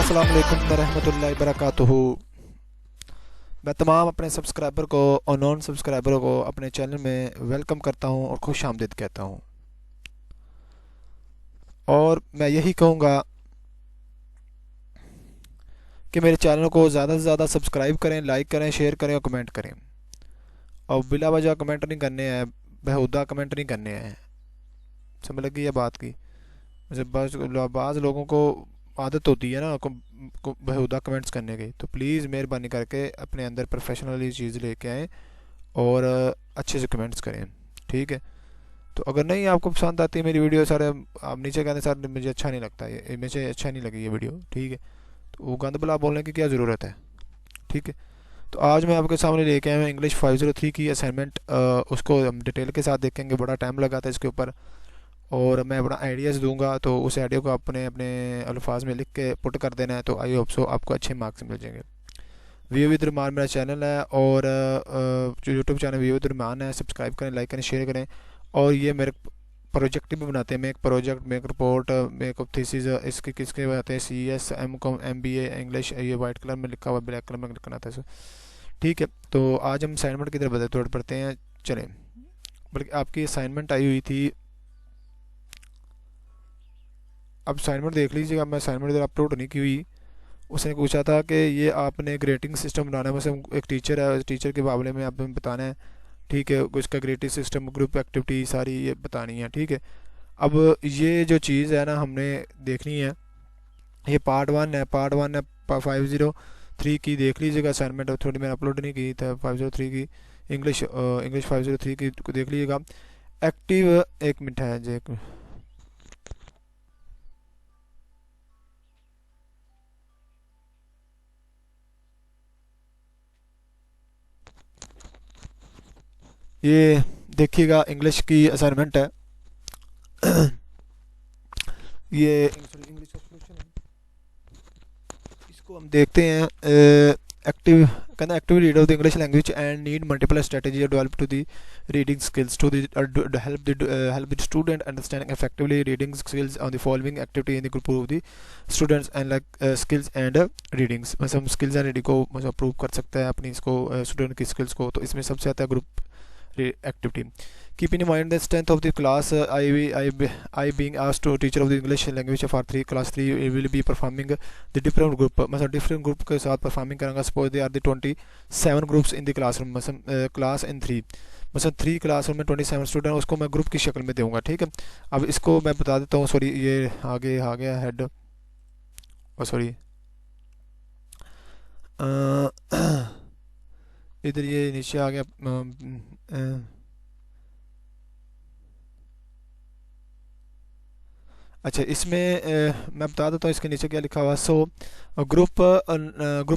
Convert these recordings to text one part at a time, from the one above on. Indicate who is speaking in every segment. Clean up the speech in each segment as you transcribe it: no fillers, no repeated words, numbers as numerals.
Speaker 1: अस्सलाम वालेकुम रहमतुल्लाहि बरकातुहू। मैं तमाम अपने सब्सक्राइबर को और नॉन सब्सक्राइबरों को अपने चैनल में वेलकम करता हूं और खुश आमदीद कहता हूं। और मैं यही कहूँगा कि मेरे चैनल को ज़्यादा से ज़्यादा सब्सक्राइब करें, लाइक करें, शेयर करें और कमेंट करें। और बिला वजह कमेंट नहीं करने हैं, बेहुदा कमेंट नहीं करने हैं। समझ लगी ये बात की? जैसे बाज़ लोगों को आदत होती है ना को बेहुदा कमेंट्स करने की, तो प्लीज़ मेहरबानी करके अपने अंदर प्रोफेशनली चीज़ लेके आएँ और अच्छे से कमेंट्स करें, ठीक है? तो अगर नहीं आपको पसंद आती है मेरी वीडियो, सर आप नीचे कहते सर मुझे अच्छा नहीं लगता, ये मुझे अच्छा नहीं लगी ये वीडियो, ठीक है? तो वो गंद बला बोलने की क्या ज़रूरत है, ठीक है? तो आज मैं आपके सामने लेके आया हूँ इंग्लिश 503 की असाइनमेंट। उसको हम डिटेल के साथ देखेंगे, बड़ा टाइम लगा था इसके ऊपर और मैं अपना आइडियाज़ दूंगा, तो उस आइडिया को अपने अपने अल्फाज में लिख के पुट कर देना है। तो आई होप सो आपको अच्छे मार्क्स मिल जाएंगे। वी विद रुमान मेरा चैनल है और जो यूट्यूब चैनल वी विद रुमान है, सब्सक्राइब करें, लाइक करें, शेयर करें। और ये मेरे प्रोजेक्ट भी बनाते हैं, make project, make report, make thesis. इसके किसके बनाते हैं? CS, M.Com, MBA English. ये वाइट कलर में लिखा हुआ, ब्लैक कलर में लिखना था इसे, ठीक है? तो आज हम असाइनमेंट की तरफ पढ़ते हैं। चलें, बल्कि आपकी असाइनमेंट आई हुई थी, अब असाइनमेंट देख लीजिएगा। मैं असाइनमेंट इधर अपलोड नहीं की हुई। उसने पूछा था कि ये आपने ग्रेडिंग सिस्टम बनाना है। वैसे एक टीचर है, उस टीचर के बारे में आपने बताना है, ठीक है? उसका ग्रेडिंग सिस्टम, ग्रुप एक्टिविटी सारी ये बतानी है, ठीक है? अब ये जो चीज़ है ना हमने देखनी है, ये पार्ट 1 है। पार्ट 1 है 503 की, देख लीजिएगा असाइनमेंट। थोड़ी मैंने अपलोड नहीं की था 503 की इंग्लिश 503 की, देख लीजिएगा। एक्टिव, एक मिनट है जी, ये देखिएगा इंग्लिश की असाइनमेंट है। ये इंग्लिश का सॉल्यूशन है, इसको हम देखते हैं। एक्टिव कहना active read of the English language and need multiple strategy develop to the reading skills to the help the student understanding effectively reading skills on the following activity in the group of the students and like skills and readings। मतलब हम skills and reading को मतलब prove कर सकते हैं अपनी इसको student की स्किल्स को। तो इसमें सबसे आता है group activity। Keeping in mind the strength of the class, I being asked to teacher of the English language for class 3 will be performing the different group। मतलब different group के साथ performing करेंगे। Suppose they are the 27 groups in the classroom, मतलब class in 3, मतलब 3 classroom में 27 student, उसको मैं group की शक्ल में दूंगा, ठीक है? अब इसको मैं बता देता हूँ। सॉरी, ये आगे आ गया हेड, सॉरी इधर ये नीचे आ गया। अच्छा, इसमें मैं बता देता हूँ इसके नीचे क्या लिखा हुआ है। सो ग्रुप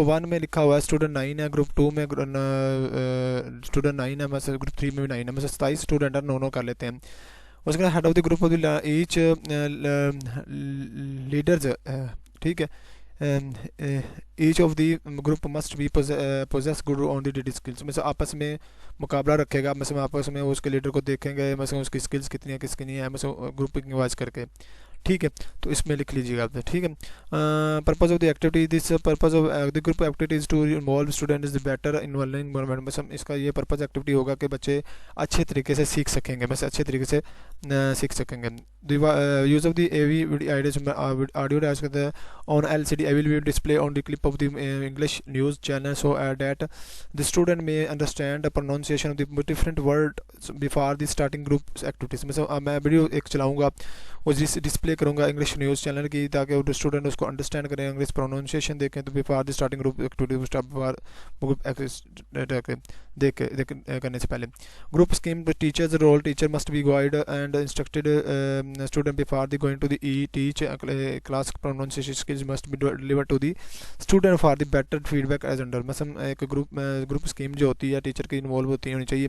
Speaker 1: 1 में लिखा हुआ है स्टूडेंट 9 है, ग्रुप 2 में स्टूडेंट 9 है, मतलब ग्रुप 3 में भी 9 है, मतलब 27 स्टूडेंट है, नो कर लेते हैं। उसके बाद head of the group of the each leaders, ठीक है? Each of the group must be posses good on the reading skills. मतलब आपस में मुकाबला रखेगा, मतलब आपस में उसके लीडर को देखेंगे, मतलब उसकी स्किल्स कितनी है किसकी नहीं है, मतलब ग्रुपिंग वाइज करके, ठीक है? तो इसमें लिख लीजिएगा आप, ठीक है? Purpose of the activity, this purpose of the group activities to involve student is better in learning environment. मतलब इसका ये पर्पज एक्टिविटी होगा कि बच्चे अच्छे तरीके से सीख सकेंगे, मतलब अच्छे तरीके से सीख सकेंगे। Use of the AV ideas, audio dice करते हैं on LCD। I will be display on the clip of the English news channel so that the student में understand pronunciation of the different word before the starting group activities. मतलब मैं video एक चलाऊँगा, उस display करूँगा English news channel की, ताकि student उसको अंडरस्टैंड करें, इंग्लिश प्रोनाउंसिएशन देखें। तो बिफोर द स्टार्टिंग ग्रुप देख करने से पहले। Group scheme, teachers role, teacher must be guide and instructed student before the going to the teach class pronunciation skills must be deliver to the student for the better feedback as under. मतलब एक group scheme जो होती है teacher की involve होती होनी चाहिए।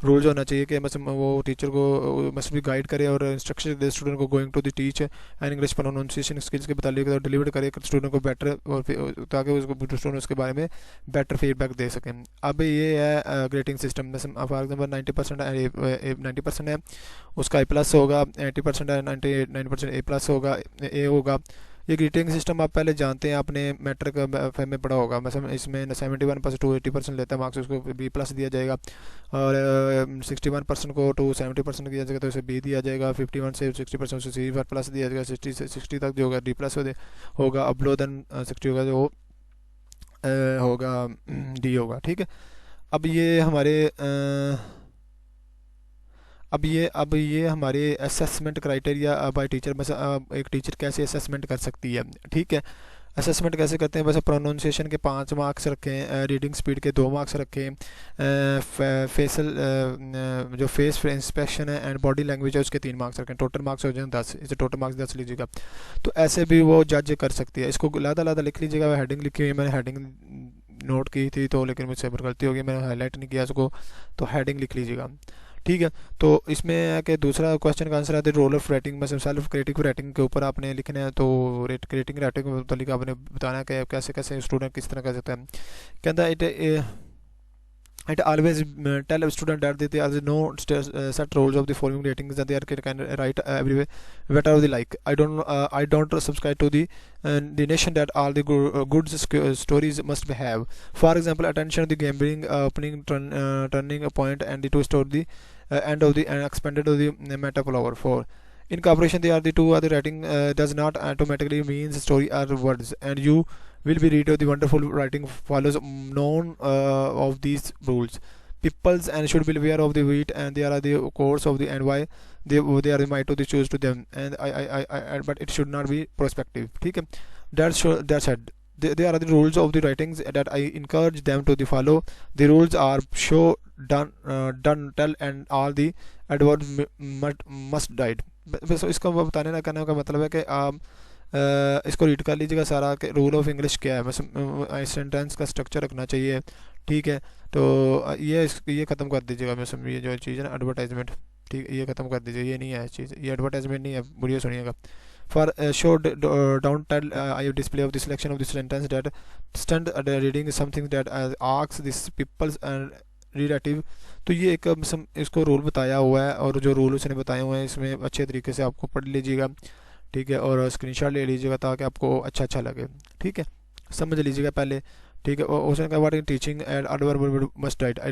Speaker 1: Role जो होना चाहिए कि मतलब वो टीचर को मस्ट भी गाइड करे और इंस्ट्रक्शन दे स्टूडेंट को going to the teach and English pronunciation skills के बताइए डिलीवर करे स्टूडेंट को बेटर, और ताकि उसको स्टूडेंट उसके बारे में बेटर फीडबैक दे सकें। अब ये है ग्रेडिंग सिस्टम, जैसे फॉर एग्जाम्पल 90% है उसका A+ होगा, 80% है 99% A+ होगा, A होगा। ये ग्रेडिंग सिस्टम आप पहले जानते हैं, आपने मैट्रिक FM में पढ़ा होगा। मतलब इसमें 71% टू 80% लेता है मार्क्स, उसको B+ दिया जाएगा, और 61% को टू 70% दिया जाएगा तो उसे B दिया जाएगा, 51 से 60% उसे C+ दिया जाएगा, 60 से 60 तक जो होगा D+ होगा, अब लो देन 60 होगा जो होगा D होगा। ठीक है, अब ये हमारे अब ये हमारे असेसमेंट क्राइटेरिया बाय टीचर, बस एक टीचर कैसे असेसमेंट कर सकती है। ठीक है, असेसमेंट कैसे करते हैं, बस प्रोनाउंसिएशन के 5 मार्क्स रखें, रीडिंग स्पीड के 2 मार्क्स रखें, फेसल जो फेस इंस्पेक्शन है एंड बॉडी लैंग्वेज है उसके 3 मार्क्स रखें, टोटल मार्क्स हो जाए 10, इसे टोटल मार्क्स 10 लीजिएगा। तो ऐसे भी वो जज कर सकती है। इसको लादा लिख लीजिएगा, हेडिंग लिखी हुई है, मैंने हेडिंग नोट की थी तो, लेकिन मुझसे गलती हो गई, मैंने हाईलाइट नहीं किया उसको, तो हेडिंग लिख लीजिएगा। ठीक है, तो इसमें है कि दूसरा क्वेश्चन का आंसर आता है रोल ऑफ राइटिंग, मतलब सेल्फ क्रिटिक राइटिंग के ऊपर आपने लिखना है। तो क्रिटिक राइटिंग के मतलब आपने बताना है कि कैसे कैसे स्टूडेंट किस तरह कर सकता है। कहता है it always tell a student that there are no set rules of the following ratings, that they can write everywhere whatever they like. I don't subscribe to the nation that all the good stories must have. For example, attention, the gambling, opening, turning a point, and the two store the end of the and expanded of the metaphor. For in cooperation, they are the two other writing does not automatically means story or words, and you will be read of the wonderful writing follows none of these rules. Peoples and should be aware of the wheat, and they are the course of the and why they are the might to the choose to them, and but it should not be prospective. ठीक है, that's it. They are the rules of the writings that I encourage them to the follow. The rules are show, done, tell, and all the adverb must died. बस इसका बताने ना करने का मतलब है कि आप इसको रीड कर लीजिएगा सारा कि रूल ऑफ इंग्लिश क्या है, मतलब सेंटेंस का स्ट्रक्चर रखना चाहिए। ठीक है, तो ये ख़त्म कर दीजिएगा, मतलब ये जो चीज़ है ना एडवर्टाइजमेंट, ठीक है, ये ख़त्म कर दीजिए, ये नहीं है चीज़, ये एडवर्टाइजमेंट नहीं है, बुढ़िया सुनिएगा। For show don't tell I display of the selection of the sentence that stand reading something that asks this peoples and relative. तो ये एक इसको रूल बताया हुआ है, और जो रूल उसने बताए हुए हैं इसमें अच्छे तरीके से आपको पढ़ लीजिएगा। ठीक है, और स्क्रीनशॉट ले लीजिएगा ताकि आपको अच्छा लगे। ठीक है, समझ लीजिएगा पहले। ठीक है, और उसने कहा what in teaching and adverb must right I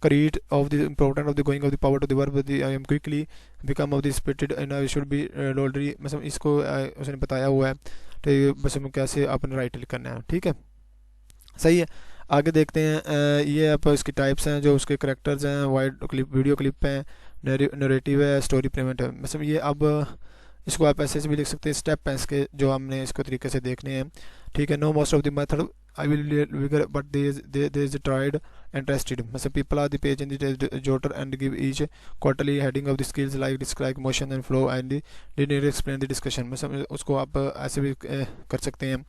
Speaker 1: concrete of the importance of the going of the power to the verb the I am quickly become of the spirited and I should be laudry, मतलब इसको उसने बताया हुआ है। तो बस हम कैसे अपने राइट करना है। ठीक है, सही है, आगे देखते हैं। ये आप इसकी टाइप्स हैं, जो उसके करेक्टर्स हैं, वाइड क्लिप, वीडियो क्लिप हैं, नरेटिव है, स्टोरी पेमेंट है। मतलब ये अब इसको आप ऐसे भी लिख सकते हैं, स्टेप हैं इसके जो हमने इसको तरीके से देखने हैं। ठीक है, no most of the method I will but there is tried and tested, मतलब people are the page in the jotter and give each quarterly heading of the skills like describe motion and flow and the explain the discussion, मतलब उसको आप ऐसे भी कर सकते हैं।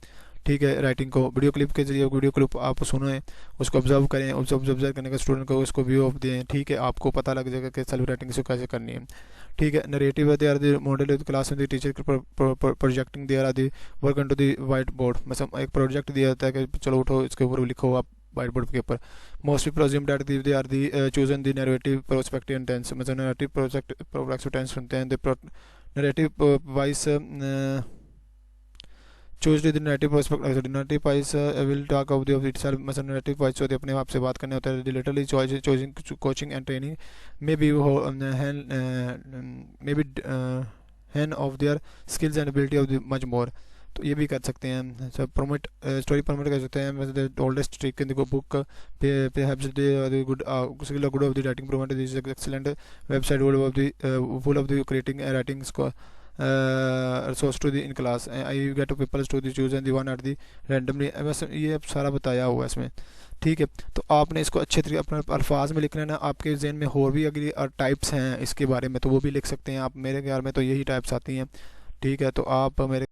Speaker 1: ठीक है, राइटिंग को वीडियो क्लिप के जरिए, वीडियो क्लिप आप सुनें, उसको ऑब्जर्व करें, उसको ऑब्जर्व करने का स्टूडेंट को उसको व्यू ऑफ दें। ठीक है, आपको पता लग जाएगा कि सेल्फ राइटिंग इसको कैसे करनी है। ठीक है, नरेटिव है, they are the model of the class में the teacher projecting they are the work on to the white board, मतलब एक प्रोजेक्ट दिया जाता है कि चलो उठो इसके ऊपर लिखो आप वाइट बोर्ड के ऊपर। Mostly presume that they are the chosen the narrative prospective and tense, मतलब नरेटिव प्रोस्पेक्टिव टेंस सुनते हैं। The narrative voice choose the narrative perspective, narrative wise will talk of the of itself, मतलब narrative wise जो अपने आप से बात करने होता है। literally choosing coaching and training maybe hand of their skills and ability of the much more, तो ये भी कर सकते हैं। सब प्रमोट स्टोरी प्रमोट कर सकते हैं, मतलब the oldest trick in the book perhaps the good skill good of the writing promote this is excellent website full of the creating writing source to the in class I get to people to the choose and the one at the randomly, बस ये सारा बताया हुआ है इसमें। ठीक है, तो आपने इसको अच्छे तरीके अपने अल्फाज में लिखना है ना। आपके जहन में और भी अगर टाइप्स हैं इसके बारे में तो वो भी लिख सकते हैं आप, मेरे ख्याल में तो यही टाइप्स आती हैं। ठीक है, तो आप मेरे